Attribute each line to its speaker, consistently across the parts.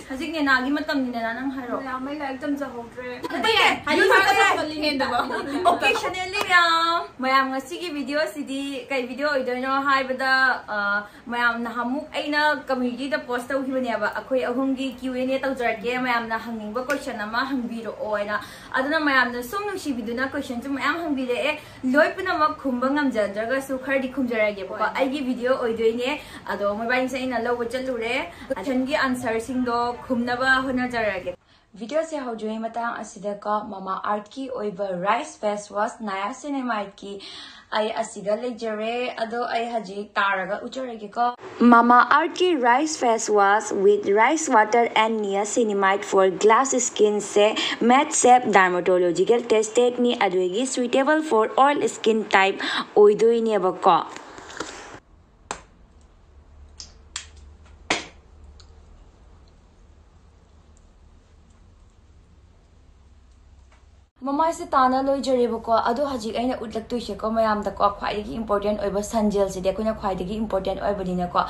Speaker 1: Hajik ne nagi matam ni na nang haro.
Speaker 2: Ya mai like tam ja hokre.
Speaker 1: Occasionally mayam ngasi ki video sidi kai video idono haibada mayam na hamuk aina community da post tau hibani ba akhoi ahum gi Q&A tau jarke mayam na hangingba question ama hangbiro oina aduna mayam na sum nusi biduna question chu mayam hangbire e loi puna ma khumba ngamjadraga su khardi khumjarage ba ai gi video oidoine ado mobile se ina lobo chalure athan gi answer sing do khumnaba hona jarage video se hojoi matang asida ko Mamaearth ki oiba rice face wash niacinamide ki ai asiga lejare ado ai haji taraga ucharage ko Mamaearth ki rice face wash with rice water and niacinamide for glass skin se matte safe dermatological tested ni adoigi suitable for all skin type oidoine ba ko Mama se tana loi jareba ko ado haji aina utlak tu she ko mayam da ko khwai gi important oiba sanjel se de ko na khwai gi important oiba dina ko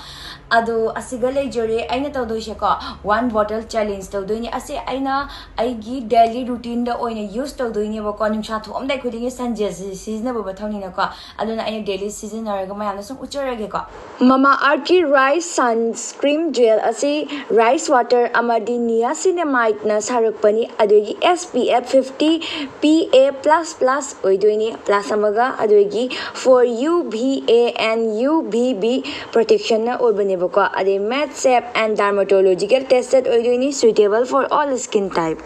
Speaker 1: ado asiga lei jare aina to do she ko 1 bottle challenge to do ni ase aina ai gi daily routine da oina use to do ni ba ko nim sha thom dai khudi gi sanjel season ba thoni na ko ado na aina daily season ra ga mayam na sum ucharage ko Mamaearth ki rice sunscreen gel ase rice water amadi niacinamide na sarak pani ado gi SPF 50 PA++ oidoini plus amaga adoigi for UVA and UVB protection na orbane bako ade matte safe and dermatological tested oidoini suitable for all skin type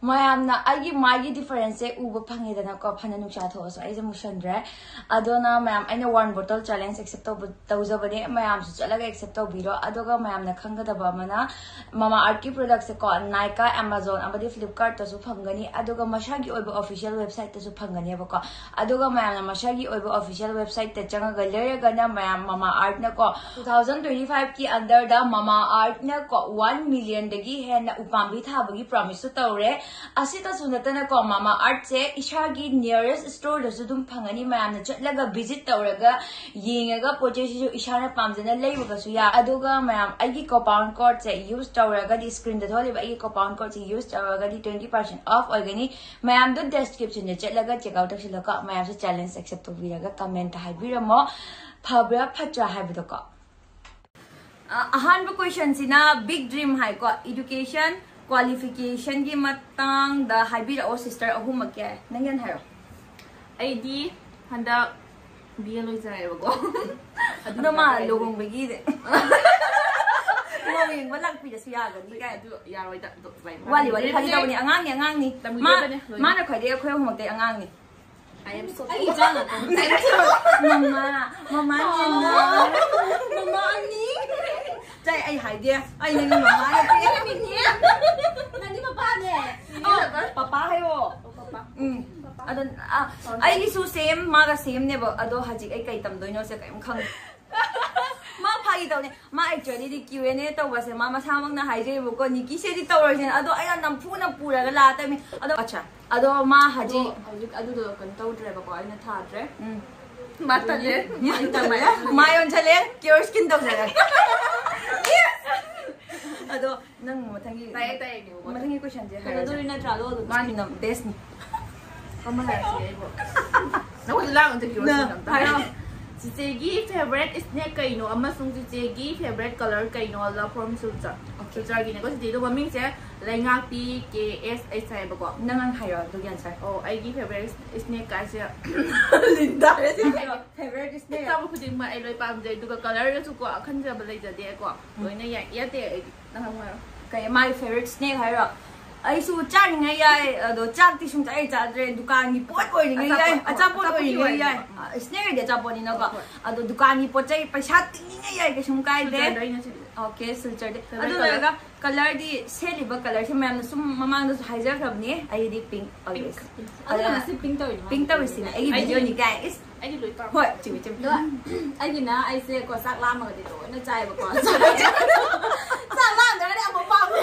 Speaker 1: mayamna agi magi difference uba phangi dana ko phana nucha tho so ai jamu shandre adona mayam aina 1 bottle challenge accept to bane mayam su chalaga accept to biro adoga mayamna khanga da ba mana Mamaearth ki products ko Nykaa Amazon amadi Flipkart to su phangani adoga mashagi oiba official website to su phangani ba ko adoga mayamna mashagi oiba official website te changa ga lerega na mayam Mamaearth na ko 2025 ki under da Mamaearth na ko 1 million dagi hena upambi thabagi promise to tawre asita sunatana ko Mamaearth se ishagi nearest store da sudum phangani mayamna chatlaga visit tawraga yengaga poche ju ishana pamjana leibaga su ya aduga mayam agi compound code se use tawraga di screen da thole ba agi compound code se use tawraga di 20% off organi mayam do description ne chatlaga check out taksilaka mayam se challenge accept to biraga comment haibiramo phabra phatra haibdo ko ahan question sina big dream hai ko education qualification ki matang da haibira o sister ahum kya nangan haro
Speaker 2: ID handa BL jai ba ko
Speaker 1: aduna ma logong begi de loging balak pi da su ya ga ni ka
Speaker 2: du ya roi da
Speaker 1: wali khali da ni angang ni ma na khoi de khoi ahum te angang ni
Speaker 2: I am so ai jang
Speaker 1: mama ni Jai ai hai dia ai ni mama ni
Speaker 2: nani papa ne
Speaker 1: papa hai wo
Speaker 2: papa
Speaker 1: adon ai ni su same ma ga same ne ba ado haji ai kai tam doino se kai khang ma phai daw ne ma actually di Q&A to ba se ma samang na hai je bu ko ni ki se di to ro ado ai nam phu na pura ga la ta mi ado acha ado ma haji
Speaker 2: adu do kan to dre ba ko ai na tha dre
Speaker 1: mata le ma yon chale cure skin daw jara ado nang mathangi
Speaker 2: tai ni
Speaker 1: mathangi question je
Speaker 2: ha do na tra do
Speaker 1: ma ni nam des ni
Speaker 2: kama ha se bo no lang te cure skin ta Chichegi favorite snack kaino amasung chichegi favorite color kaino la from sulcha sulcha gi ne ko ti do maming se lainga p k s h sai ba ko
Speaker 1: nangang hayo do yan sai
Speaker 2: oh ai gi favorite snack ka se
Speaker 1: linda favorite snack
Speaker 2: ta bu khuding ma ai loi pam je du ka color su ko khan ja ba lai ja de ko loina ya ya te nang ma
Speaker 1: kai my favorite snack hayo ai su chang ngai yai do chak ti sung chai cha dre dukan ni pot oi ngai yai acha pot oi ngai yai snack de cha pot ni na ko ado dukan ni pot chai paisa ting ngai yai ke sung kai de Okay, silcher di. Ado talaga color di seliba color si ma'am na sum mamang na hijack crab ni ay di pink always.
Speaker 3: Ado na si pink taw.
Speaker 1: Pink taw si na. Ay video ni guys.
Speaker 2: Ay di luy pa.
Speaker 1: Hoy, chimi chimi.
Speaker 3: Ay gina ay se ko sak lam ga di do na chai ba ko. Sak lam da ni amo pa me.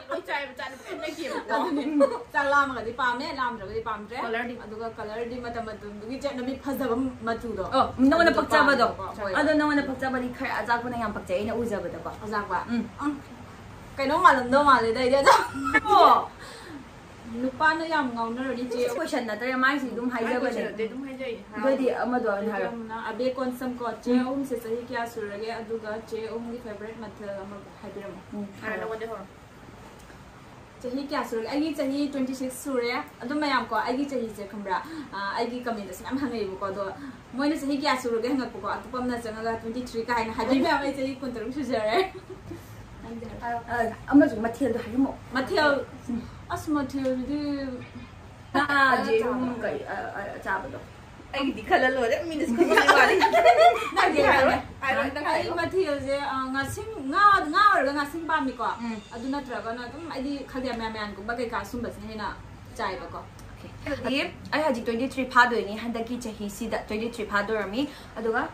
Speaker 2: Luy chai ba chan na kim.
Speaker 3: Sak lam ga di pa me lam da di pa me. Ado ga color di mata matu gi jet na mi phazaba matu do.
Speaker 1: Oh, nawa na pagtsaba do. Ado nawa na pagtsaba di khar ajak ko na yang pagtsay na uzaba da ba.
Speaker 3: Ajak ba. Cái nó mà lần đâu mà lấy đây đấy chứ. Lúc ba nó làm ngon nó rồi đi chơi.
Speaker 1: Question na tara mai si dum hijack ba
Speaker 2: de dum hajai.
Speaker 1: Gadi amado an haro.
Speaker 3: Abe kon sam ko che se sahi kya surage aduga che gi favorite mathal ama haibiram.
Speaker 2: Ara na wonde hor.
Speaker 3: Chahi kya surage ai chahi 26 sure adu mayam ko ai chahi se khambra ai gi comment as nam hangai bu ko do moina chahi kya surage hangak ko atupam na changa 23 ka haina habi ba ai chahi kun taru sujare.
Speaker 1: Amado material do harimo.
Speaker 3: Material as material di
Speaker 1: Na je kai chaba do.
Speaker 2: Ay di khala lo de minus ko ni wali.
Speaker 3: Na di haro.
Speaker 2: Ay
Speaker 3: material je ngasing nga or ngasing pa mi ko. Adu na traga na dum ai di khalya man ko ba kai ka sum bas ni na chai ba ko.
Speaker 1: Okay. Ay haji 23 phado ni handaki chahi sida 23 phado mi aduga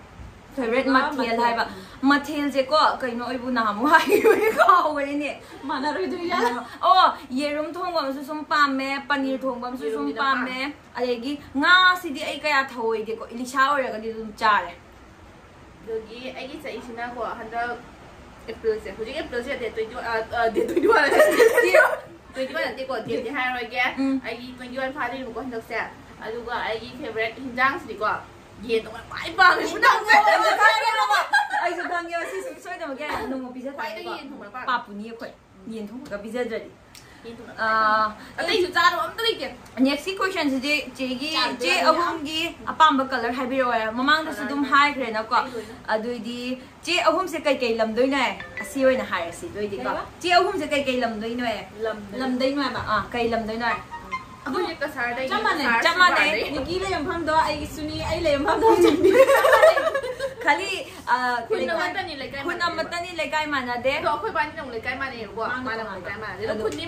Speaker 1: favorite material hai ba material je ko kaino oibu na mu hai ko wari ni
Speaker 3: Mana ro du ya.
Speaker 1: Oh yerum thongba su sum pame paneer thongba su sum pame adegi nga sidi ai kaya thoi de ko ilisha ora ga di dum chare
Speaker 2: dogi ay gi sai sina ko handa April se hoji April se de 21 de ko de hai roi ge ay gi 21 pha de ko handak se aduga ay gi favorite hinjang si ko yen to mai ba me budang me
Speaker 1: ai su dang yo si soi da ma ge nung mo pizza tai ko pa pu ni ko yen thong ga pizza jadi
Speaker 2: atei su cha do am tari ke
Speaker 1: next question je je ahum gi apamba color haibiro mamang da su dum hai khre na ko adui di je ahum se kai kai lam doi na asi oi na hai si doi di ko je ahum se kai kai lam doi no
Speaker 3: Lam dai ma ba.
Speaker 1: kai lam doi na
Speaker 2: abu ye ka sar dai
Speaker 3: Chama ne. Ni gi le yam pham do ai suni ai le yam pham do chandi.
Speaker 1: khali
Speaker 2: kun na mata ni le kai
Speaker 1: kun amata ni le kai mana de
Speaker 2: do khoi ban ni nong le kai ma ne ko ma na le kai ma de kun ni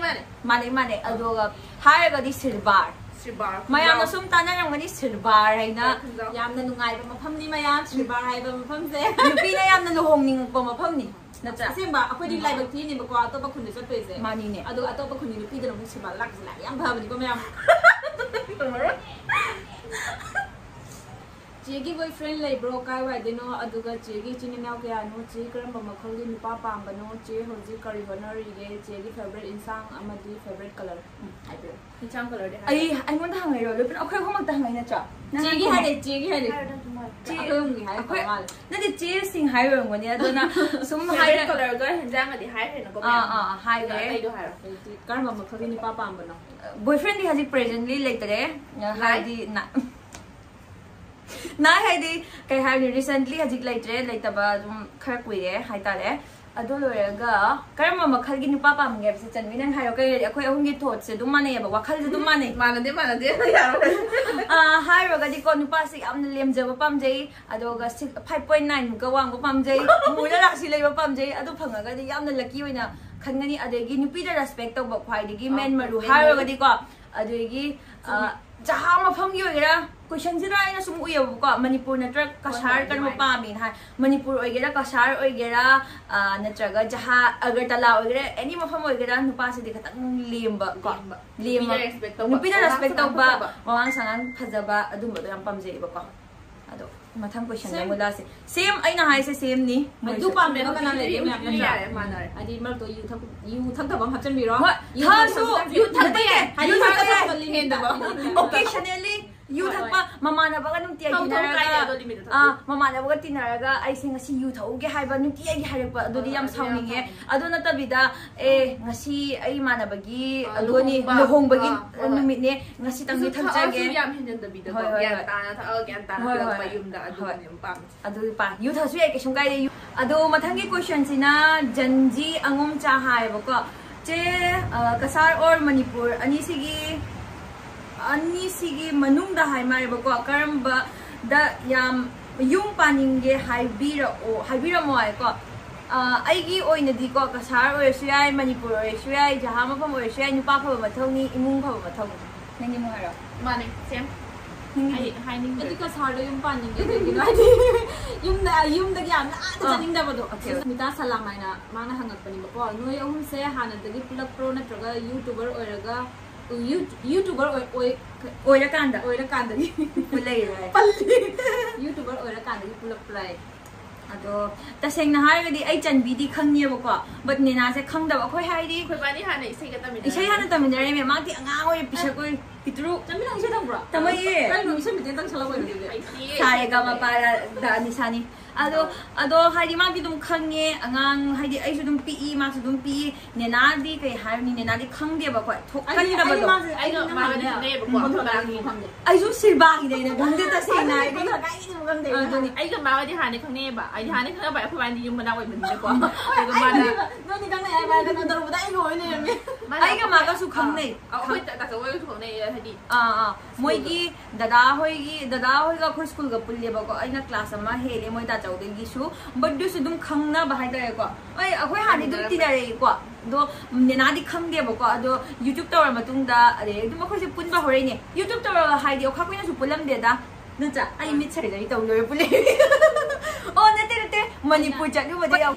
Speaker 2: ma ne
Speaker 1: mane adoga hai ga di silbar
Speaker 2: sibar
Speaker 1: mayam na sum tana rang ni silbar hai na
Speaker 3: Yam na nungai ba mapham ni mayam Sribar hai ba mapham se.
Speaker 1: nupi na yam na luhong ning pa mafam ni na cha
Speaker 3: Sim ba akoi di lai ba thi ni ba ko ato ba khun ni chat pe se.
Speaker 1: mani ne
Speaker 3: Adu ato ba khun ni pi da no Sribar lak la yam ba ba ni ko mayam. Jegi boyfriend lai bro kai wai de no aduga jegi chini naw kya no ji karam ba makhol gi nupa pam ba no je hoji kari honori ge jegi favorite insang amadi favorite color. Ai be.
Speaker 2: hinchang color de
Speaker 1: ai mon thang ngai ro le akhoi khom ta ngai na cha
Speaker 3: Jegi hai de Jegi hai de.
Speaker 1: ji
Speaker 3: Akoi gi hai ko mal.
Speaker 1: na de ji sing hai ro ngoni adona sum hai
Speaker 2: hai color ga hinjang ga di hai he na ko
Speaker 1: hai
Speaker 2: ai
Speaker 1: ge
Speaker 2: do hai
Speaker 3: Karam ba makhol gi nupa pam ba no.
Speaker 1: boyfriend di haji presently like tare hai di na na hai di kai hai recently haji like tare like ta ba jum khar kui re hai ta re ado lo ga karam makhal gi nupa pam ge se chan minan hai ro kai akhoi ahum gi thot se dum mane ba wakhal se dum mane
Speaker 2: mana de ya
Speaker 1: hai ro ga di ko nupa se am lem je ba pam jai ado ga 5.9 ga wang ba pam jai mu la la si le ba pam jai ado phanga ga di yam na lucky oina khangani adegi nupi da respect to ba khwai digi men maru hai ro ga di ko adegi jaha ma pham gi oira question jira ina sum uye ko manipur na tra kasar kan ma pa min hai manipur oigera kasar oigera natraga jaha agartala oigera any ma pham oigera nupa se di khatang lemba ko lemba nupi da respect to ba mawang sangang phajaba adum ba yam pamjei ba ko ado mathang question na mula se same aina hai se same ni
Speaker 3: Du pam de no kana le yam yam na.
Speaker 2: ya mana
Speaker 3: Adi mar to you thak ta bam hachan mi ro.
Speaker 1: ha su you thak ba
Speaker 3: You thak ta bam limit da ba.
Speaker 1: occasionally you thak pa mama na ba nung tiya ginaraga mama na ba tinaraga ai sing ngasi you thau ge hai ba nung tiya gi hai pa ado di yam sauning e ado na tabida ngasi ai mana bagi ado ni lohong bagi numit ne ngasi tang ni thak ja ge
Speaker 2: yam hin da bi da ya ta na ta ga ta na ba yum da ado ni pam
Speaker 1: ado pa you thasu e ke shung kai de ado mathang gi question sina janji angom cha hai ba ko che kasar or manipur ani sigi manung da hai mare ba ko karam ba da yam yung paning ge haibira mo ai ko ꯑꯩꯒꯤ ꯑꯣꯏꯅꯗꯤꯀꯣ ꯀꯁꯥꯔ ꯑꯣꯏꯔꯁꯨ ꯌꯥꯏ ꯃꯅꯤꯄꯨꯔ ꯑꯣꯏꯔꯁꯨ ꯌꯥꯏ ꯖꯍꯥ ꯃꯐꯝ ꯑꯣꯏꯔꯁꯨ ꯌꯥꯏ ꯅꯨꯄꯥ ꯐꯕ ꯃꯊꯧꯅꯤ ꯏꯃꯨꯡ ꯐꯕ ꯃꯊꯧꯅꯤ ꯅꯪꯒꯤ ꯑꯃꯨꯛ ꯍꯥꯏꯔꯣ
Speaker 2: ꯃꯥꯅꯦ ꯁꯦꯝ ꯑꯩ ꯍꯥꯏꯅꯤꯡꯗꯦ
Speaker 3: ꯑꯩꯗꯤ ꯀꯁꯥꯔꯗ ꯌꯨꯝ ꯄꯥꯟꯅꯤꯡꯉꯦ ꯀꯩꯒꯤꯅꯣ ꯍꯥꯏꯗꯤ ꯌꯨꯝꯗꯒꯤ ꯌꯥꯝ ꯂꯥꯞꯅ ꯆꯠꯅꯤꯡꯗꯕꯗꯣ ꯁꯨꯃꯤꯇꯥ ꯁꯂꯥꯝ ꯍꯥꯏꯅ ꯃꯥꯅ ꯍꯪꯉꯛꯄꯅꯦꯕꯀꯣ ꯅꯣꯏ ꯑꯍꯨꯝꯁꯦ ꯍꯥꯟꯅꯗꯒꯤ ꯄꯨꯜꯂꯛꯄ꯭ꯔꯣ ꯅꯠꯇ꯭ꯔꯒ ꯌꯨꯇꯨꯕꯔ ꯑꯣꯏꯔꯒ ꯌꯨꯇꯨꯕꯔ ꯑꯣꯏꯔꯀꯥꯟꯗꯒꯤ
Speaker 1: ꯄꯨꯜꯂꯛꯏꯔꯣꯏ
Speaker 3: ꯄꯜꯂꯤ ꯌꯨꯇꯨꯕꯔ ꯑꯣꯏꯔꯀꯥꯟꯗꯒꯤ ꯄꯨꯜꯂꯛꯄ꯭ꯔꯥ
Speaker 1: ꯑꯗꯣ ꯇꯁꯦꯡꯅ ꯍꯥꯏꯔꯒꯗꯤ ꯑꯩ ꯆꯟꯕꯤꯗꯤ ꯈꯪꯉꯦꯕꯀꯣ ꯕꯠ ꯅꯦꯅꯥꯁꯦ ꯈꯪꯗꯕ ꯑꯩꯈꯣꯏ ꯍꯥꯏꯗꯤ
Speaker 2: ꯑꯩꯈꯣꯏꯕꯥꯅꯤ ꯍꯥꯟꯅ ꯏꯁꯩꯒ ꯇꯝꯃꯤꯟꯅꯔꯦ
Speaker 1: ꯏꯁꯩ ꯍꯥꯟꯅ ꯇꯝꯃꯤꯟꯅꯔꯦꯃꯦ ꯃꯥꯗꯤ ꯑꯉꯥꯡ ꯑꯣꯏ ꯄꯤꯁꯛ ꯑꯣꯏ ꯄꯤꯇ꯭ꯔꯨ
Speaker 3: ꯆꯟꯕꯤ ꯅꯪ ꯏꯁꯩ ꯇꯝꯕ꯭ꯔꯣ
Speaker 1: ꯇꯝꯃꯛꯏꯌꯦ
Speaker 3: ꯀꯩꯅꯣ ꯏꯁꯩ ꯃꯤꯇꯦꯟ ꯇꯪꯁꯜꯂꯛꯑꯣꯏ
Speaker 1: ꯁꯥꯔꯦꯒ ꯃꯄꯥꯗ ꯅꯤꯁꯥꯅꯤ ꯑꯗꯣ ꯍꯥꯏꯗꯤ ꯃꯥꯗꯤ ꯑꯗꯨꯝ ꯈꯪꯉꯦ ꯑꯉꯥꯡ ꯍꯥꯏꯗꯤ ꯑꯩꯁꯨ ꯑꯗꯨꯝ ꯄꯤꯛꯏ ꯃꯥꯁꯨ ꯑꯗꯨꯝ ꯄꯤꯛꯏ ꯅꯦꯅꯥꯗꯤ ꯀꯩ ꯍꯥꯏꯕꯅꯤ ꯅꯦꯅꯥꯗꯤ ꯈꯪꯗꯦꯕꯀꯣ ꯊꯣꯛꯍꯟꯗꯕꯗꯣ
Speaker 2: ꯑꯩꯒ ꯃꯥꯒꯗꯤ ꯈꯪꯅꯩꯌꯦꯕꯀꯣ
Speaker 1: ꯑꯩꯁꯨ ꯁꯤꯜꯕꯥꯒꯤꯅꯦ ꯑꯩꯅ ꯈꯪꯗꯦ ꯇꯁꯦꯡꯅ
Speaker 3: ꯑꯗꯨꯅꯤ
Speaker 2: ꯑꯩꯒ ꯃꯥꯒꯗꯤ ꯍꯥꯟꯅ ꯈꯪꯅꯩꯌꯦꯕ ꯑꯩꯗꯤ ꯍꯥꯟꯅ ꯈꯪꯅꯕ ꯑꯩꯈꯣꯏꯕꯥꯅꯤ ꯌꯨꯝ ꯃꯅꯥꯛ ꯑꯣꯏꯕꯅꯤꯅꯀꯣ ꯑꯗꯨꯒ ꯃꯥꯅ
Speaker 3: ꯅꯣꯏꯅꯤ ꯈꯪꯅꯩ ꯍꯥꯏꯕ ꯀꯩꯅꯣ ꯇꯧꯔꯨꯕꯗ ꯑꯩꯒ ꯑꯣꯏ ꯂꯩꯔꯝꯃꯦ
Speaker 1: ꯑꯩꯒ ꯃꯥꯒꯁꯨ ꯈꯪꯅꯩ
Speaker 2: ꯑꯩꯈꯣꯏ ꯇꯥꯆꯧꯍꯣꯏꯒꯁꯨ ꯈꯪꯅꯩ ꯍꯥꯏꯗꯤ
Speaker 1: ꯃꯣꯏꯒꯤ ꯗꯗꯥ ꯍꯣꯏꯒ ꯑꯩꯈꯣꯏ ꯁ꯭ꯀꯨꯜꯒ ꯄꯨꯜꯂꯦꯕꯀꯣ ꯑꯩꯅ ꯀ꯭ꯂꯥꯁ ꯑꯃ ꯍꯦꯜꯂꯦ ꯃꯣꯏ ꯇꯥꯆꯧꯗꯒꯤꯁꯨ ꯕꯠ ꯑꯗꯨꯁꯨ ꯑꯗꯨꯝ ꯈꯪꯅꯕ ꯍꯥꯏꯇꯥꯔꯦꯀꯣ ꯑꯩꯈꯣꯏ ꯍꯥꯟꯅ ꯑꯗꯨꯝ ꯇꯤꯟꯅꯔꯛꯏꯀꯣ ꯑꯗꯣ ꯅꯦꯅꯥꯗꯤ ꯈꯪꯗꯦꯕꯀꯣ ꯑꯗꯣ ꯌꯨꯇ꯭ꯌꯨꯕ ꯇꯧꯔ ꯃꯇꯨꯡꯗ ꯑꯗꯩ ꯑꯗꯨꯝ ꯑꯩꯈꯣꯏꯁꯦ ꯄꯨꯟꯕ ꯍꯧꯔꯛꯏꯅꯦ ꯌꯨꯇ꯭ꯌꯨꯕ ꯇꯧꯔꯒ ꯍꯥꯏꯗꯤ ꯑꯣꯈꯥ ꯀꯨꯏꯅꯁꯨ ꯄꯨꯜꯂꯝꯗꯦꯗ ꯅꯠꯇ꯭ꯔꯥ ꯑꯩ ꯃꯤꯠ ꯁꯔꯖꯔꯤ ꯇꯧꯗꯣꯏꯔ ꯄꯨꯜꯂꯦ ꯑꯣ ꯅꯠꯇꯦ ꯃꯅꯤꯄꯨꯔ ꯆꯠꯂꯨꯕꯗ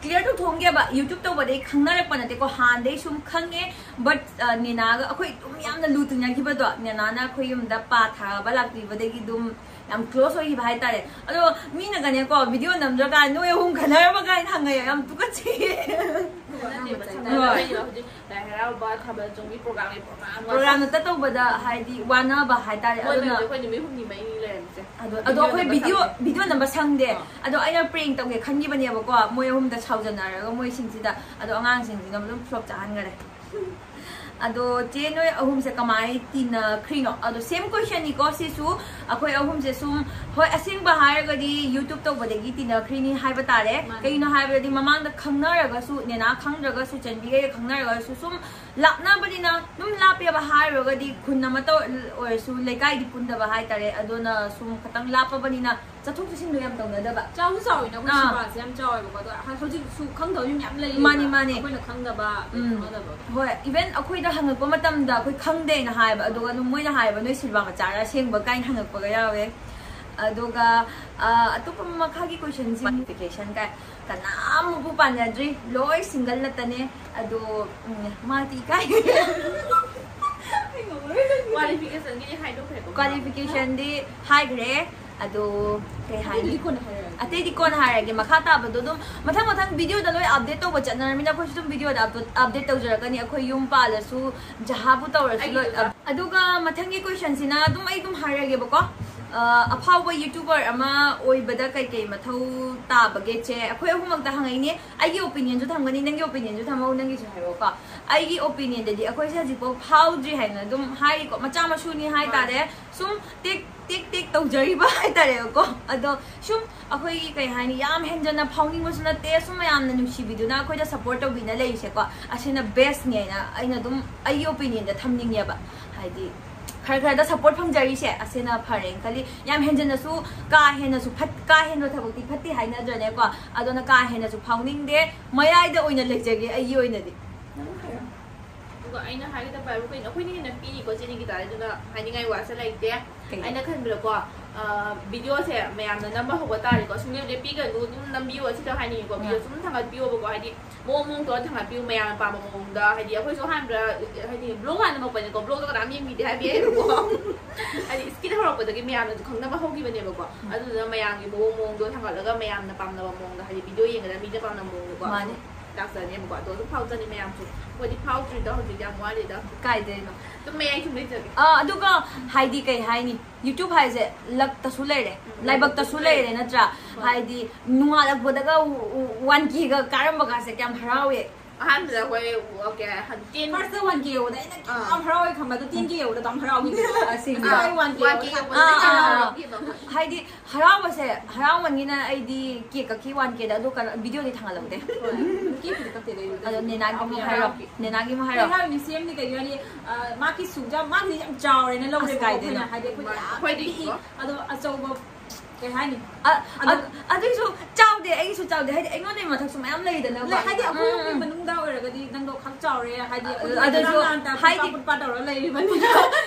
Speaker 1: क्लियर तो थोंगेबा यूट्यूब तो बदे खंगनारक पनते को हांदे सुम खंगे बट निनागा अखोय तुम यामना लुतुन्या खिबदो निनाना अखोय युमदा पा थाबा लाक्ति बदेगी दुम याम क्लोज होई भाई तारे अदो मीना गने को वीडियो नमद्रगा नोय हुम खनारबा गाइन हंगे याम तुकछि प्रोग्राम नता तो बदा हाइदी वाना बा हाइ तारे अदोना
Speaker 2: अखोय निमि हुमनि मैनि लेरमसे
Speaker 1: अदो अखोय वीडियो नंबर संगदे अदो आइना प्रेंग तौगे खंगिबनेबको मोय हुम दा साउजनारगा मोय सिंसिदा अदो अंगांग सिंसिना मदुम फ्लॉप चाहनगरे अदो चे नोय अहुम से कमाई तीन खरिनो अदो सेम क्वेश्चन निको सिसु अखोय अहुम से सुम होय असिंग बा हारगदी यूट्यूब तो बदेगी तीन खरिनी हाइबा तारे कइनो हाइबदी ममांग दा खंगनारगासु नेना खंगद्रगासु चनबिगे खंगनारगासु सुम लापना बदिना दुम लापे बा हारगदी खुन्ना मतो ओरसु लेकाई दि पुंदा बा हाइ तारे अदोना सुम खतंग लापा बदिना चथुक चसिन दो याम तौनदबा
Speaker 3: चाउ चाउइना को सिबासे याम चाउइबको अदो हजि सु खंगदौ याम लई
Speaker 1: मानी
Speaker 3: अखोइना खंगदबा खंगदबा
Speaker 1: होय इवन अखोइदा हंगप मतमदा अखोइ खंगदे ना हाइबा अदुगा नु मोइना हाइबा नोइ सिल्वा मचारा सेंगबा काइन हंगपगा यावे अदुगा अतुप मखागी क्वेश्चन सि क्वालिफिकेशन का कनाम बु पानद्री लोय सिंगल नतने अदो माती काय क्वालिफिकेशन दी हाइ ग्रे अदो कई हाइ अतै दि कोन हारगे मखा ताबदो दुम मथंग वीडियो दा लोय अपडेट तो बचनरमिना कोइ तुम वीडियो दा अपडेट तौजरकनी अखोय युम पालसु जहाबु तौरसु लोय अदुगा मथंगी क्वेश्चन सिना दुम आई दुम हारगे बको अफाव यूट्यूबर अमा ओइबदा कई मथौ ताबगे चे अखोय अहुमक्ता हंगैने आइगी ओपिनियन जो थमगनी नंगी ओपिनियन जो थमौ नंगी जो हाइबको आइगी ओपिनियन ददि अखोय से जिपो फाउद्री हाइना दुम हाइको मचा मसुनी हाइ तारे सुम टेक तौजरिबा हाइ तारे को अदो सुम अखोय कई हाइनी याम हेंजना फाउनिंग मसु नते सुम यामना नुसिबिदुना अखोयदा सपोर्ट तौबिना लेइसे को असिना बेस्ट नेना आइना दुम आइगी ओपिनियन दा थमनिंगेबा हाइदी खरखरदा सपोर्ट फंगजरीसे असेना फरें कली याम हेंजनसु का हेनसु का हेनो थबक्ति फत्ति हाइनद्रने को अदोना का हेनसु फाउनिंग दे मयाइदा ओइना लेजगे अई ओइनादि
Speaker 2: दुगा आइना हाइदा बाइबु कइन अखोइनि हेना पिनि को जेनि गिटार दुना हाइनिंगाइ वासा लाइते आइना खनबिरको वीडियो से मैमना नंबर होबा तारे को सुने ले पिगनु दुम नंबियो सिदा हाइनि को वीडियो सुम थांगा पियो बको हाइदि मोमों तो थांगा पियो मैम पाम मोमोंदा हाइदि अखोइ सो हामब्रा हाइदि ब्लॉग हान मपने को ब्लॉग का मी मिदि हाइबि को हाइदि स्किन हरपदगी मैमना खंगना होगी बने बको अदुना मैमगी मोमों तो थांगा लगा मैमना पामना मोमोंदा हाइदि वीडियो येंगदा मिदि पामना मोमों को माने दासने बको तो फाउजनी मैम सु कोदि फाउट्री द होदि याम वालिदा काइदेनो तो मैं आई सुने जगे
Speaker 1: अदुगा हाइदि कई हाइनी यूट्यूब हाइजे लक तसु लेरे लाइबक तसु लेरे नत्रा हाइदि नुंगालक बदगा 1k गा कारमबगा से क्याम हरावे
Speaker 2: अहमदा कोई ओके 10
Speaker 3: फर्स्ट 1k ओदा इना क्याम हरावे खमबा 10k ओदा तम हरावी
Speaker 1: असिंग
Speaker 3: 1k
Speaker 1: हाइदि हरावसे हरावनिना आइदि के कखि 1k दा दो वीडियो दि थांगलबदे
Speaker 3: के फिर कते दे
Speaker 1: अदो नेनागी मो हाइरो
Speaker 3: हाइनि सेम नि कइयानी माकी सुजा माकी याम चावरे न लौरे काइदेना हाइदि
Speaker 2: खोइदि
Speaker 3: अदो अचौबो kay hai ni
Speaker 1: ꯑꯗꯨꯁꯨ ꯆꯥꯎꯗꯦ ꯑꯩꯁꯨ ꯆꯥꯎꯗꯦ ꯍꯥꯏꯗꯤ ꯑꯩꯉꯣꯟꯗꯩ ꯃꯊꯛꯁꯨ ꯃꯌꯥꯝ ꯂꯩꯗꯅ
Speaker 3: ꯍꯥꯏꯗꯤ ꯑꯩꯈꯣꯏꯒꯤ ꯃꯅꯨꯡꯗ ꯑꯣꯏꯔꯒꯗꯤ ꯅꯪꯗꯣ ꯈꯛ ꯆꯥꯎꯔꯦ ꯍꯥꯏꯗꯤ
Speaker 1: ꯑꯗꯨꯁꯨ ꯍꯥꯏꯗꯤ
Speaker 3: ꯄꯨꯠꯄꯥ ꯇꯧꯔ ꯂꯩꯔꯤꯕꯅꯤ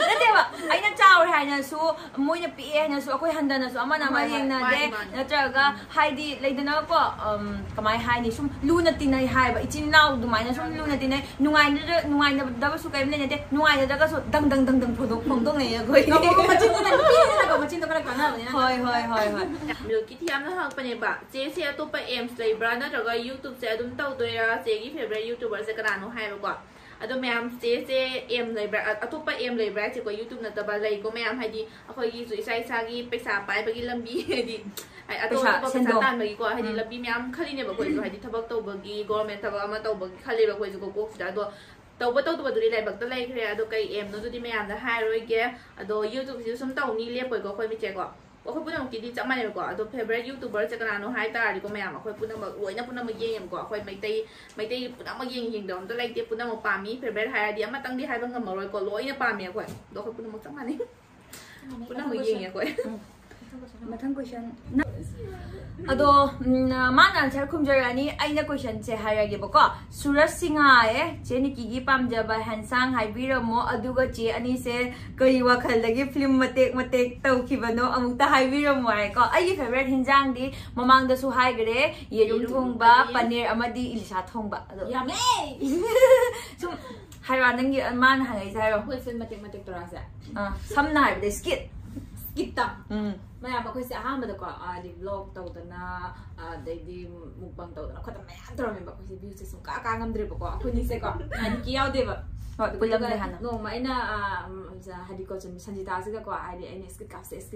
Speaker 1: ꯅꯠꯇꯦꯕ ꯑꯩꯅ ꯆꯥꯎꯔꯦ ꯍꯥꯏꯅꯁꯨ ꯃꯣꯏꯅ ꯄꯤꯛꯑꯦ ꯍꯥꯏꯅꯁꯨ ꯑꯩꯈꯣꯏ ꯍꯟꯗꯅꯁꯨ ꯑꯃꯅ ꯑꯃ ꯌꯦꯡꯅꯗꯦ ꯅꯠꯇ꯭ꯔꯒ ꯍꯥꯏꯗꯤ ꯂꯩꯗꯅꯀꯣ ꯀꯃꯥꯏ ꯍꯥꯏꯅꯤ ꯁꯨꯝ ꯂꯨꯅ ꯇꯤꯟꯅꯩ ꯍꯥꯏꯕ ꯏꯆꯤꯟ ꯏꯅꯥꯎ ꯑꯗꯨꯃꯥꯏꯅ ꯁꯨꯝ ꯂꯨꯅ ꯇꯤꯟꯅꯩ ꯅꯨꯡꯉꯥꯏꯅꯗꯕꯁꯨ ꯀꯔꯤꯝ ꯂꯩꯅꯗꯦ ꯅꯨꯡꯉꯥꯏꯅꯗ꯭ꯔꯒꯁꯨ ꯗꯪ ꯗꯪ ꯗꯪ ꯗꯪ ꯐꯣꯡꯗꯣꯛꯅꯩ ꯑꯩꯈꯣꯏ
Speaker 3: ꯃꯆꯤꯟꯗꯣ ꯈꯔ ꯀꯥꯟꯅꯕꯅꯤꯅ
Speaker 1: ꯍꯣꯏ
Speaker 2: ꯃꯤꯜꯀꯤꯗꯤ ꯌꯥꯝꯅ ꯍꯪꯉꯛꯄꯅꯦꯕ ꯆꯦꯁꯦ ꯑꯇꯣꯞꯄ ꯑꯦꯝꯁ ꯂꯩꯕ꯭ꯔꯥ ꯅꯠꯇ꯭ꯔꯒ ꯌꯨꯇꯨꯕꯁꯦ ꯑꯗꯨꯝ ꯇꯧꯗꯣꯏꯔꯥ ꯆꯦꯒꯤ ꯐꯦꯚꯔꯦꯠ ꯌꯨꯇꯨꯕꯔꯁꯦ ꯀꯅꯥꯅꯣ ꯍꯥꯏꯕꯀꯣ ꯑꯗꯣ ꯃꯌꯥꯝ ꯆꯦꯁꯦ ꯑꯦꯝ ꯂꯩꯕ꯭ꯔꯥ ꯑꯇꯣꯞꯄ ꯑꯦꯝ ꯂꯩꯕ꯭ꯔꯥ ꯍꯥꯏꯁꯦꯀꯣ ꯌꯨꯇꯨꯕ ꯅꯠꯇꯕ ꯂꯩꯀꯣ ꯃꯌꯥꯝ ꯍꯥꯏꯗꯤ ꯑꯩꯈꯣꯏꯒꯤꯁꯨ ꯏꯁꯥꯒꯤ ꯄꯩꯁꯥ ꯄꯥꯏꯕꯒꯤ ꯂꯝꯕꯤ ꯍꯥꯏꯗꯤ ꯑꯇꯣꯞꯄ ꯄꯩꯁꯥ ꯇꯥꯟꯕꯒꯤꯀꯣ ꯍꯥꯏꯗꯤ ꯂꯝꯕꯤ ꯃꯌꯥꯝ ꯈꯜꯂꯤꯅꯦꯕ ꯑꯩꯈꯣꯏꯁꯨ ꯍꯥꯏꯗꯤ ꯊꯕꯛ ꯇꯧꯕꯒꯤ ꯒꯣꯔꯃꯦꯟ ꯊꯕꯛ ꯑꯃ ꯇꯧꯕꯒꯤ ꯈꯜꯂꯦꯕ ꯑꯩꯈꯣꯏꯁꯨ ꯀꯣꯛꯁꯤꯗ ꯑꯗꯣ ꯇꯧꯕ ꯇꯧꯗꯕꯗꯨꯗꯤ ꯂꯥꯏꯕꯛꯇ ꯂꯩꯈ꯭ꯔꯦ ꯑꯗꯣ ꯀꯩ ꯑꯦꯝꯅꯣꯗꯨꯗꯤ ꯃꯌꯥꯝꯗ ꯍꯥꯏꯔꯣꯏꯒꯦ ꯑꯗꯣ ꯌꯨꯇꯨꯕꯁꯤꯁꯨ ꯁꯨꯝ ꯇꯧꯅꯤ ꯂꯦꯞꯄꯣꯏꯀꯣ ꯑꯩꯈꯣꯏ ꯃꯤꯆꯦꯀꯣ ꯑꯩꯈꯣꯏ ꯄꯨꯝꯅꯃꯛꯀꯤꯗꯤ ꯆꯞ ꯃꯥꯟꯅꯩꯕꯀꯣ ꯑꯗꯣ ꯐꯦꯚꯔꯦꯠ ꯌꯨꯇꯨꯕꯔꯁꯦ ꯀꯅꯥꯅꯣ ꯍꯥꯏ ꯇꯥꯔꯗꯤꯀꯣ ꯃꯌꯥꯝ ꯑꯩꯈꯣꯏ ꯄꯨꯝꯅꯃꯛ ꯂꯣꯏꯅ ꯄꯨꯝꯅꯃꯛ ꯌꯦꯡꯉꯦꯕꯀꯣ ꯑꯩꯈꯣꯏ ꯃꯩꯇꯩ ꯄꯨꯝꯅꯃꯛ ꯌꯦꯡꯗꯕ ꯑꯝꯇ ꯂꯩꯇꯦ ꯄꯨꯝꯅꯃꯛ ꯄꯥꯝꯃꯤ ꯐꯦꯚꯔꯦꯠ ꯍꯥꯏꯔꯗꯤ ꯑꯃꯇꯪꯗꯤ ꯍꯥꯏꯕ ꯉꯝꯃꯔꯣꯏꯀꯣ ꯂꯣꯏꯅ ꯄꯥꯝꯃꯦ ꯑꯩꯈꯣꯏ ꯑꯗꯣ ꯑꯩꯈꯣꯏ ꯄꯨꯝꯅꯃꯛ ꯆꯞ ꯃꯥꯟꯅꯩ ꯄꯨꯝꯅꯃꯛ ꯌꯦꯡꯉꯦ ꯑꯩꯈꯣꯏ
Speaker 1: ꯃꯊꯪ ꯀꯣꯏꯁꯟ ꯑꯗꯣ ꯃꯥꯅ ꯑꯟꯁꯔ ꯈꯨꯝꯖꯔꯛꯑꯅꯤ ꯑꯩꯅ ꯀꯣꯏꯁꯟꯁꯦ ꯍꯥꯏꯔꯒꯦꯕꯀꯣ ꯁꯨꯔꯖ ꯁꯤꯡꯍꯥꯌꯦ ꯆꯦ ꯅꯤꯀꯤꯒꯤ ꯄꯥꯝꯖꯕ ꯍꯦꯟꯁꯥꯡ ꯍꯥꯏꯕꯤꯔꯝꯃꯣ ꯑꯗꯨꯒ ꯆꯦ ꯑꯅꯤꯁꯦ ꯀꯔꯤ ꯋꯥꯈꯜꯗꯒꯤ ꯐꯤल्म ꯃꯇꯦꯛ ꯇꯧꯈꯤꯕꯅꯣ ꯑꯃꯨꯛꯇ ꯍꯥꯏꯕꯤꯔꯝꯃꯣ ꯍꯥꯏꯀꯣ ꯑꯩꯒꯤ ꯐꯦꯚꯔꯦꯠ ꯍꯤꯟꯖꯥꯡꯗꯤ ꯃꯃꯥꯡꯗꯁꯨ ꯍꯥꯏꯈ꯭ꯔꯦ ꯌꯦꯔꯨꯝ ꯊꯣꯡꯕ ꯄꯅꯤꯔ ꯑꯃꯗꯤ ꯏꯂꯤꯁꯥ ꯊꯣꯡꯕ ꯑꯗꯣ
Speaker 3: ꯌꯥꯝꯃꯦ
Speaker 1: ꯁꯨꯝ ꯍꯥꯏꯔꯣ ꯅꯪꯒꯤ ꯃꯥꯅ ꯍꯪꯉꯛꯏꯁꯦ ꯍꯥꯏꯔꯣ
Speaker 3: ꯑꯩꯈꯣꯏ ꯐꯤल्म ꯃꯇꯦꯛ ꯇꯧꯔꯛꯑꯁꯦ
Speaker 1: ꯁꯝꯅ ꯍꯥꯏꯕꯗ
Speaker 3: ꯁ꯭ꯀꯤꯠꯇ ꯃꯌꯥꯝ ꯑꯩꯈꯣꯏꯁꯦ ꯑꯍꯥꯟꯕꯗꯀꯣ ꯍꯥꯏꯗꯤ ꯕ꯭ꯂꯣꯛ ꯇꯧꯗꯅ ꯑꯗꯩꯗꯤ ꯃꯨꯛꯕꯪ ꯇꯧꯗꯅ ꯈꯣꯠꯇꯅ ꯃꯌꯥꯝ ꯇꯧꯔꯝꯃꯦꯕ ꯑꯩꯈꯣꯏꯁꯦ ꯚ꯭ꯌꯨꯁꯦ ꯁꯨꯡꯀꯥ ꯉꯝꯗ꯭ꯔꯦꯕꯀꯣ ꯑꯩꯈꯣꯏꯅꯤꯁꯦꯀꯣ ꯍꯥꯏꯗꯤ ꯌꯥꯎꯗꯦꯕ
Speaker 1: ꯄꯨꯜꯂꯝꯗꯦ ꯍꯥꯟꯅ
Speaker 3: ꯅꯣꯡꯃ ꯑꯩꯅ ꯍꯥꯏꯗꯤ ꯀꯣꯆꯟ ꯁꯟꯖꯤꯇꯥꯁꯤꯒꯀꯣ ꯍꯥꯏꯗꯤ ꯑꯩꯅ ꯁ꯭ꯀꯤꯠ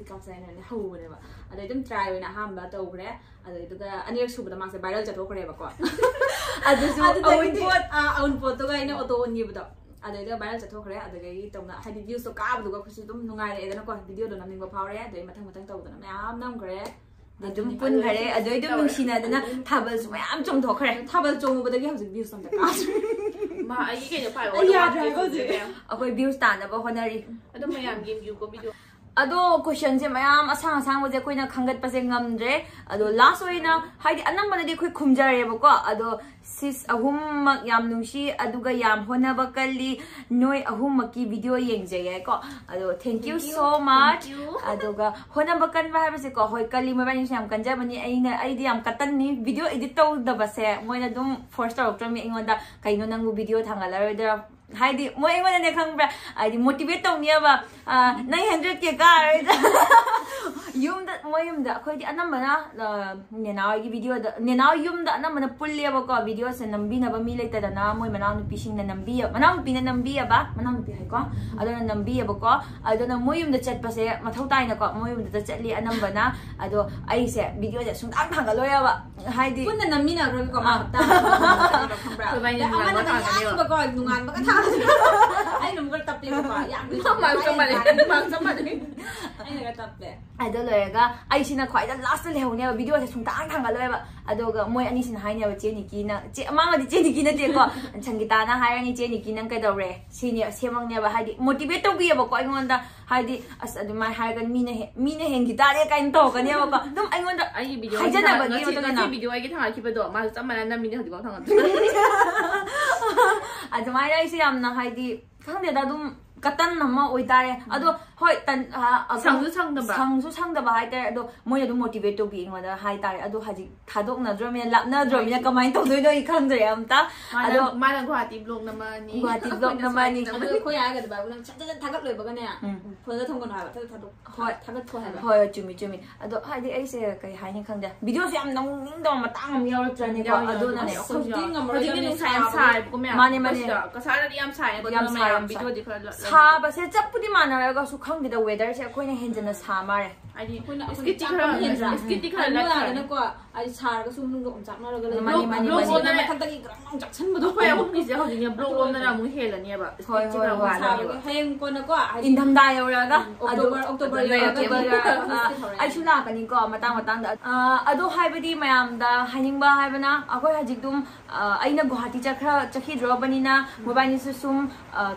Speaker 3: ꯀꯥꯞꯁꯦ ꯍꯥꯏꯅ ꯍꯧꯕꯅꯦꯕ ꯑꯗꯩ ꯑꯗꯨꯝ ꯇ꯭ꯔꯥꯏ ꯑꯣꯏꯅ ꯑꯍꯥꯟꯕ ꯇꯧꯈ꯭ꯔꯦ ꯑꯗꯨꯗꯨꯒ ꯑꯅꯤꯔꯛ ꯁꯨꯕꯗ ꯃꯥꯁꯦ ꯚꯥꯏꯔꯦꯜ ꯆꯠꯊꯣꯛꯈ꯭ꯔꯦꯕꯀꯣ ꯑꯗꯨꯁꯨ ꯑꯎꯟꯄꯣꯠꯇꯨꯒ ꯑꯩꯅ ꯑꯣꯇꯣ ꯑꯣꯟꯈꯤꯕꯗꯣ ꯑꯗꯩꯗ ꯚꯥꯏꯔꯦꯜ ꯆꯠꯊꯣꯛꯈ꯭ꯔꯦ ꯑꯗꯨꯗꯒꯤ ꯇꯧꯅ ꯍꯥꯏꯗꯤ ꯚ꯭ꯌꯨꯁꯇꯣ ꯀꯥꯕꯗꯨꯒ ꯑꯩꯈꯣꯏꯁꯨ ꯑꯗꯨꯝ ꯅꯨꯡꯉꯥꯏꯔꯛꯑꯦꯗꯅꯀꯣ ꯚꯤꯗꯤꯑꯣꯗꯣ ꯅꯝꯅꯤꯡꯕ ꯐꯥꯎꯔꯦ ꯑꯗꯩ ꯃꯊꯪ ꯇꯧꯗꯅ ꯃꯌꯥꯝ ꯅꯝꯈ꯭ꯔꯦ ꯑꯗꯨꯝ ꯄꯨꯟꯈ꯭ꯔꯦ ꯑꯗꯩ ꯑꯗꯨꯝ ꯅꯨꯡꯁꯤꯅꯗꯅ ꯊꯥꯕꯜꯁꯨ ꯃꯌꯥꯝ ꯆꯣꯡꯊꯣꯛꯈ꯭ꯔꯦ ꯊꯥꯕꯜ ꯆꯣꯡꯉꯨꯕꯗꯒꯤ ꯍꯧꯖꯤꯛ ꯚ꯭ꯌꯨꯁ ꯑꯝꯇ ꯀꯥꯗ꯭ꯔꯦ
Speaker 2: ꯃꯥ ꯑꯩꯒꯤ ꯀꯩꯅꯣ ꯄꯥꯏꯕ
Speaker 1: ꯑꯩꯈꯣꯏ ꯚ꯭ꯌꯨꯁ ꯇꯥꯟꯅꯕ ꯍꯣꯠꯅꯔꯤ
Speaker 2: ꯑꯗꯨꯝ ꯃꯌꯥꯝ ꯌꯦꯡꯕꯤꯌꯨꯀꯣ ꯚꯤꯗꯤꯑꯣ
Speaker 1: ꯑꯗꯣ ꯀꯣꯏꯁꯟꯁꯦ ꯃꯌꯥꯝ ꯑꯁꯥꯡꯕꯁꯦ ꯑꯩꯈꯣꯏꯅ ꯈꯪꯒꯠꯄꯁꯦ ꯉꯝꯗ꯭ꯔꯦ ꯑꯗꯣ ꯂꯥꯁ ꯑꯣꯏꯅ ꯍꯥꯏꯗꯤ ꯑꯅꯝꯕꯅꯗꯤ ꯑꯩꯈꯣꯏ ꯈꯨꯝꯖꯔꯦꯕꯀோ ꯑꯗꯣ ꯁꯤꯁ ꯑꯍꯨꯝꯃꯛ ꯌꯥꯝ ꯅꯨꯡꯁꯤ ꯑꯗꯨꯒ ꯌꯥꯝ ꯍꯣꯠꯅꯕ ꯀꯜꯂꯤ ꯅꯣꯏ ꯑꯍꯨꯝꯃꯛꯀꯤ ꯚꯤꯗꯤꯑꯣ ꯌꯦꯡꯖꯩꯌꯦꯀꯣ ꯑꯗꯣ ꯊꯦꯡꯛ ꯌꯨ ꯁꯣ ꯃꯆ ꯑꯗꯨꯒ ꯍꯣꯠꯅꯕ ꯀꯟꯕ ꯍꯥꯏꯕꯁꯦꯀꯣ ꯍꯣꯏ ꯀꯜꯂꯤ ꯃꯣꯏꯕꯥꯅꯤꯁꯨ ꯌꯥꯝ ꯀꯟꯖꯕꯅꯤ ꯑꯩꯗꯤ ꯌꯥꯝ ꯀꯠꯇꯟꯅꯤ ꯚꯤꯗꯤꯑꯣ ꯏꯗꯤꯠ ꯇꯧꯗꯕꯁꯦ ꯃꯣꯏꯅ ꯑꯗꯨꯝ ꯐꯣꯔꯁ ꯇꯧꯔꯛꯇ꯭ꯔꯕꯅꯤ ꯑꯩꯉꯣꯟꯗ ꯀꯩꯅꯣ ꯅꯪꯕꯨ ꯚꯤꯗꯤꯑꯣ ꯊꯥꯡꯒꯠꯂꯔꯣꯏꯗ꯭ꯔꯥ ꯍꯥꯏꯗꯤ ꯃꯣꯏ ꯑꯩꯉꯣꯟꯗꯅꯦ ꯈꯪꯕ꯭ꯔꯥ ꯍꯥꯏꯗꯤ ꯃꯣꯇꯤꯚꯦꯠ ꯇꯧꯅꯤꯌꯦꯕ ꯅꯪ 100K ꯀꯥꯔꯣꯏꯗ꯭ꯔꯥ ꯃꯣꯏ ꯌꯨꯝꯗ ꯑꯩꯈꯣꯏꯗꯤ ꯑꯅꯝꯕꯅ ꯅꯦꯅꯥꯍꯣꯏꯒꯤ ꯚꯤꯗꯤꯑꯣꯗ ꯅꯦꯅꯥꯍꯣꯏ ꯌꯨꯝꯗ ꯑꯅꯝꯕꯅ ꯄꯨꯜꯂꯦꯕꯀꯣ ꯚꯤꯗꯤꯑꯣꯁꯦ ꯅꯝꯕꯤꯅꯕ ꯃꯤ ꯂꯩꯇꯗꯅ ꯃꯣꯏ ꯃꯅꯥꯎꯅꯨꯄꯤꯁꯤꯡꯅ ꯃꯅꯥꯎꯅꯨꯄꯤꯅ ꯅꯝꯕꯤꯌꯦꯕ ꯃꯅꯥꯎꯅꯨꯄꯤ ꯍꯥꯏꯀꯣ ꯑꯗꯨꯅ ꯅꯝꯕꯤꯌꯦꯕꯀꯣ ꯑꯗꯨꯅ ꯃꯣꯏ ꯌꯨꯝꯗ ꯆꯠꯄꯁꯦ ꯃꯊꯧ ꯇꯥꯏꯅꯀꯣ ꯃꯣꯏ ꯌꯨꯝꯗ ꯆꯠꯂꯤ ꯑꯅꯝꯕꯅ ꯑꯗꯣ ꯑꯩꯁꯦ ꯚꯤꯗꯤꯑꯣꯁꯦ ꯁꯨꯡꯊꯥꯡ ꯊꯥꯡꯒꯠꯂꯣꯏꯕ ꯍꯥꯏꯗꯤ
Speaker 3: ꯄꯨꯟꯅ ꯅꯝꯃꯤꯟꯅꯈ꯭ꯔꯒꯀꯣ ꯈꯪꯕ꯭ꯔꯥ ꯅꯨꯡꯉꯥꯟꯕꯒ ꯑꯩꯅ ꯑꯃꯨꯛꯀ ꯇꯞꯄꯦꯕꯀꯣ ꯑꯩꯅꯒ ꯇꯞꯄꯦ ꯑꯗꯣ
Speaker 1: ꯂꯣꯏꯔꯒ ꯑꯩꯁꯤꯅ ꯈ꯭ꯋꯥꯏꯗ ꯂꯥꯁꯇ ꯂꯩꯍꯧꯅꯦꯕ ꯚꯤꯗꯤꯑꯣꯁꯦ ꯁꯨꯡꯊꯥꯡ ꯊꯥꯡꯒꯠꯂꯣꯏꯕ ꯑꯗꯨꯒ ꯃꯣꯏ ꯑꯅꯤꯁꯤꯅ ꯍꯥꯏꯅꯦꯕ ꯆꯦ ꯅꯤꯀꯤꯅ ꯑꯃꯥꯡꯒꯗꯤ ꯆꯦ ꯅꯤꯀꯤ ꯅꯠꯇꯦꯀꯣ ꯁꯪꯒꯤꯇꯥꯅ ꯍꯥꯏꯔꯅꯤ ꯆꯦ ꯅꯤꯀꯤ ꯅꯪ ꯀꯩꯗꯧꯔꯦ ꯁꯤꯅꯦ ꯁꯦꯝꯃꯛꯅꯦꯕ ꯍꯥꯏꯗꯤ ꯃꯣꯇꯤꯚꯦꯠ ꯇꯧꯕꯤꯌꯦꯕꯀꯣ ꯑꯩꯉꯣꯟꯗ ꯍꯥꯏꯗꯤ ꯑꯁ ꯑꯗꯨꯃꯥꯏꯅ ꯍꯥꯏꯔꯒ ꯃꯤꯅ ꯍꯦꯟꯈꯤ ꯇꯥꯔꯦ ꯀꯥꯏꯅ ꯇꯧꯔꯛꯀꯅꯦꯕꯀꯣ ꯑꯗꯨꯝ ꯑꯩꯉꯣꯟꯗ
Speaker 2: ꯑꯩꯒꯤ ꯚꯤꯗꯤꯑꯣ
Speaker 1: ꯍꯥꯏꯖꯅꯕꯒꯤ
Speaker 2: ꯚꯤꯗꯤꯑꯣ ꯑꯩꯒꯤ ꯊꯥꯡꯒꯠꯈꯤꯕꯗꯣ ꯃꯥꯁꯨ ꯆꯞ ꯃꯥꯟꯅꯅ ꯃꯤꯅ ꯍꯧꯖꯤꯛꯐꯥꯎ ꯊꯥꯡꯒꯠꯇ꯭ꯔꯦ
Speaker 1: ꯑꯗꯨꯃꯥꯏꯅ ꯑꯩꯁꯦ ꯌꯥꯝꯅ ꯍꯥꯏꯗꯤ ꯈꯪꯗꯦꯗ ꯑꯗꯨꯝ ꯀꯇꯟ ꯑꯃ ꯑꯣꯏꯇꯥꯔꯦ ꯑꯗꯣ ꯍꯣꯏ ꯁꯪꯁꯨ ꯁꯪꯗꯕ ꯍꯥꯏꯇꯥꯔꯦ ꯑꯗꯣ ꯃꯣꯏꯅ ꯑꯗꯨꯝ ꯃꯣꯇꯤꯚꯦꯠ ꯇꯧꯕꯤ ꯑꯩꯉꯣꯟꯗ ꯍꯥꯏꯇꯥꯔꯦ ꯑꯗꯣ ꯍꯧꯖꯤꯛ ꯊꯥꯗꯣꯛꯅꯗ꯭ꯔꯕꯅꯤꯅ ꯂꯥꯞꯅꯗ꯭ꯔꯕꯅꯤ나 ꯀꯃꯥꯏꯅ ꯇꯧꯗꯣꯏꯅꯣ ꯑꯩ ꯈꯪꯗ꯭ꯔꯦ ꯑꯝꯇ
Speaker 2: ꯑꯗꯣ ꯃꯥꯅ ꯒꯨꯋꯥꯍꯥꯇꯤ ꯕ꯭ꯂꯣꯛ ꯅꯝꯃꯅꯤ
Speaker 3: ꯑꯗꯣ ꯑꯩꯈꯣꯏ ꯍꯥꯏꯔꯒꯗꯤ ꯕꯥꯏꯕꯨ ꯅꯪ ꯁꯠ ꯊꯥꯒꯠꯂꯣꯏꯕꯒꯅꯦ ꯐꯣꯟꯗ ꯊꯝꯒꯅꯣ ꯍꯥꯏꯕ ꯊꯥꯒꯠꯊꯣ ꯍꯥꯏꯕ
Speaker 1: ꯍꯣꯏ ꯆꯨꯝꯃꯤ ꯑꯗꯣ ꯍꯥꯏꯗꯤ ꯑꯩꯁꯦ ꯀꯩ ꯍꯥꯏꯅꯤ ꯈꯪꯗꯦ ꯚꯤꯗꯤꯑꯣꯁꯦ ꯌꯥꯝ ꯅꯝꯅꯤꯡꯗꯕ ꯃꯇꯥꯡ ꯑꯃ ꯌꯥꯎꯔꯛꯇ꯭ꯔꯅꯤꯀꯣ ꯑꯗꯨꯅꯅꯦ
Speaker 2: ꯍꯧꯖꯤꯛꯇꯤ ꯅꯨꯡꯁꯥ ꯌꯥꯝ ꯁꯥꯏꯕꯀꯣ ꯃꯌꯥꯝ
Speaker 1: ꯃꯥꯅꯦ
Speaker 2: ꯀꯁꯥꯔꯗꯗꯤ ꯌꯥꯝ ꯁꯥꯏꯌꯦꯀꯣ
Speaker 1: ꯌꯥꯝ
Speaker 2: ꯃꯌꯥꯝ ꯚꯤꯗꯤꯑꯣꯗꯤ ꯈꯔ
Speaker 1: ꯁꯥꯕꯁꯦ ꯆꯞꯄꯨꯗꯤ ꯃꯥꯟꯅꯔꯒꯁꯨ ꯈꯪꯗꯦꯗ ꯋꯦꯗꯔꯁꯦ ꯑꯩꯈꯣꯏꯅ ꯍꯦꯟꯖꯟꯅ ꯁꯥ ꯃꯥꯜꯂꯦ
Speaker 2: ꯍꯥꯏꯗꯤ
Speaker 3: ꯏꯁꯀꯤꯠꯇꯤ ꯈꯔ ꯂꯥꯛꯑꯗꯅꯀꯣ ꯍꯥꯏꯗꯤ ꯁꯥꯔꯒꯁꯨ ꯃꯅꯨꯡꯗ ꯑꯣꯝꯆꯥꯛꯅꯔꯒ ꯂꯩ ꯃꯊꯛꯇꯒꯤ ꯒ꯭ꯔꯪ ꯆꯥꯛꯁꯟꯕꯗꯣ
Speaker 2: ꯑꯩꯈꯣꯏ ꯑꯍꯨꯝꯒꯤꯁꯦ ꯍꯧꯖꯤꯛꯅꯦ ꯕ꯭ꯂꯣꯛ ꯂꯣꯝꯗꯅ ꯑꯃꯨꯛ ꯍꯦꯜꯂꯅꯦꯕ
Speaker 3: ꯍꯌꯦꯡ ꯀꯣꯟꯅꯀꯣ
Speaker 1: ꯏꯪꯊꯝꯊꯥ ꯌꯧꯔꯒ
Speaker 3: ꯑꯣꯛꯇꯣꯕꯔ ꯌꯧꯔꯒ
Speaker 1: ꯑꯩꯁꯨ ꯂꯥꯛꯀꯅꯤꯀꯣ ꯃꯇꯥꯡꯗ ꯑꯗꯣ ꯍꯥꯏꯕꯗꯤ ꯃꯌꯥꯝꯗ ꯍꯥꯏꯅꯤꯡꯕ ꯍꯥꯏꯕꯅ ꯑꯩꯈꯣꯏ ꯍꯧꯖꯤꯛ ꯑꯗꯨꯝ ꯑꯩꯅ ꯒꯨꯋꯥꯍꯥꯇꯤ ꯆꯠꯈꯤꯗ꯭ꯔꯕꯅꯤꯅ ꯃꯣꯏꯕꯥꯏꯅꯤꯁꯨ ꯁꯨꯝ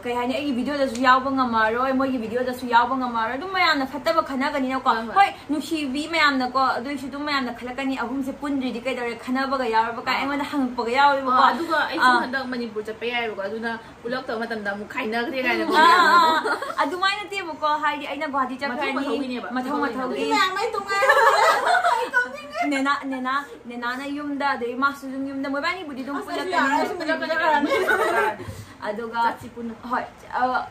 Speaker 1: ꯀꯩ ꯍꯥꯏꯅꯤ ꯑꯩꯒꯤ ꯚꯤꯗꯤꯑꯣꯗꯁꯨ
Speaker 3: ꯁꯨ ꯌꯥꯎꯕ ꯉꯝꯃꯔꯣꯏ ꯃꯣꯏꯒꯤ ꯚꯤꯗꯤꯑꯣꯗ ꯁꯨ ꯌꯥꯎꯕ ꯉꯝꯃꯔꯣꯏ ꯑꯗꯨꯝ ꯃꯌꯥꯝꯅ ꯐꯠꯇꯕ ꯈꯟꯅꯒꯅꯤꯅꯀꯣ ꯍꯣꯏ ꯅꯨꯡꯁꯤꯕꯤ ꯃꯌꯥꯝꯅꯀꯣ ꯑꯗꯨꯏꯁꯨ ꯑꯗꯨꯝ ꯃꯌꯥꯝꯅ ꯈꯜꯂꯛꯀꯅꯤ ꯑꯍꯨꯝꯁꯦ ꯄꯨꯟꯗ꯭ꯔꯤꯗꯤ ꯀꯩꯗꯧꯔꯦ ꯈꯟꯅꯕꯒ ꯌꯥꯎꯔꯕ ꯀꯥꯏ ꯑꯩꯉꯣꯟꯗ ꯍꯪꯉꯛꯄꯒ ꯌꯥꯎꯋꯦꯕꯀꯣ
Speaker 2: ꯑꯗꯨꯒ ꯑꯩꯁꯨ ꯍꯟꯗꯛ ꯃꯅꯤꯄꯨꯔ ꯆꯠꯄ ꯌꯥꯏꯕꯀꯣ ꯑꯗꯨꯅ ꯄꯨꯂꯛꯇꯕ ꯃꯇꯝꯗ ꯑꯃꯨꯛ ꯈꯥꯏꯅꯈ꯭ꯔꯦ ꯀꯥꯏꯅ
Speaker 3: ꯑꯗꯨꯃꯥꯏꯅ ꯅꯠꯇꯦꯕꯀꯣ ꯍꯥꯏꯗꯤ ꯑꯩꯅ ꯒꯨꯋꯥꯍꯥꯇꯤ ꯆꯠꯈ꯭ꯔꯅꯤ ꯃꯊꯧ ꯃꯊꯧꯒꯤ ꯅꯦꯅꯥꯅ ꯌꯨꯝꯗ ꯑꯗꯩ ꯃꯥꯁꯨ ꯑꯗꯨꯝ ꯌꯨꯝꯗ ꯃꯣꯏꯕꯥꯅꯤꯕꯨꯗꯤ ꯑꯗꯨꯝ ꯄꯨꯜꯂꯛꯀꯅꯤ ꯑꯗꯨꯒ ꯍꯣꯏ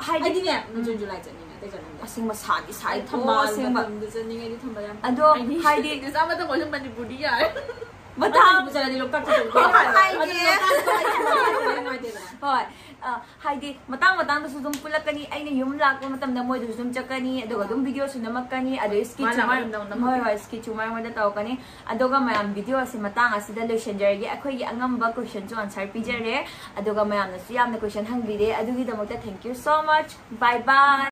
Speaker 3: ꯍꯥꯏꯗꯤꯅꯦ ꯖꯨꯟ ꯖꯨꯂꯥꯏ ꯆꯠꯅꯤꯡꯉꯦ ꯑꯁꯦꯡꯕ ꯁꯥꯗꯤ ꯁꯥꯏ ꯑꯁꯦꯡꯕ
Speaker 2: ꯆꯠꯅꯤꯡꯉꯦꯗꯤ ꯊꯝꯕ ꯌꯥꯝ
Speaker 3: ꯑꯗꯣ ꯍꯥꯏꯗꯤ
Speaker 2: ꯗꯤꯁꯦꯝꯕꯔ ꯃꯇꯝ ꯑꯣꯏꯁꯨ ꯃꯅꯤꯄꯨꯔꯗꯤ ꯌꯥꯏ
Speaker 3: ꯃꯇꯥꯡ ꯆꯠꯂꯗꯤ ꯂꯣꯛꯇꯥꯛ ꯍꯣꯏ ꯍꯥꯏꯗꯤ ꯃꯇꯥꯡꯗꯁꯨ ꯑꯗꯨꯝ ꯄꯨꯜꯂꯛꯀꯅꯤ ꯑꯩꯅ ꯌꯨꯝ ꯂꯥꯛꯄ ꯃꯇꯝꯗ ꯃꯣꯏꯗꯁꯨ ꯑꯗꯨꯝ ꯆꯠꯀꯅꯤ ꯑꯗꯨꯒ ꯑꯗꯨꯝ ꯚꯤꯗꯤꯑꯣꯁꯨ ꯅꯝꯃꯛꯀꯅꯤ ꯑꯗꯩ ꯁ꯭ꯀꯤꯠꯁꯨ ꯍꯣꯏ ꯁ꯭ꯀꯤꯠꯁꯨ ꯃꯔꯛ ꯃꯔꯛꯇ ꯇꯧꯔꯛꯀꯅꯤ ꯑꯗꯨꯒ ꯃꯌꯥꯝ ꯚꯤꯗꯤꯑꯣ ꯑꯁꯤ ꯃꯇꯥꯡ ꯑꯁꯤꯗ ꯂꯣꯏꯁꯤꯟꯖꯔꯒꯦ ꯑꯩꯈꯣꯏꯒꯤ ꯑꯉꯝꯕ ꯀ꯭ꯋꯦꯁꯟꯁꯨ ꯑꯟꯁꯔ ꯄꯤꯖꯔꯦ ꯑꯗꯨꯒ ꯃꯌꯥꯝꯅꯁꯨ ꯌꯥꯝꯅ ꯀ꯭ꯋꯦꯁꯟ ꯍꯪꯕꯤꯔꯦ ꯑꯗꯨꯒꯤꯗꯃꯛꯇ thank you so ꯃꯆ by by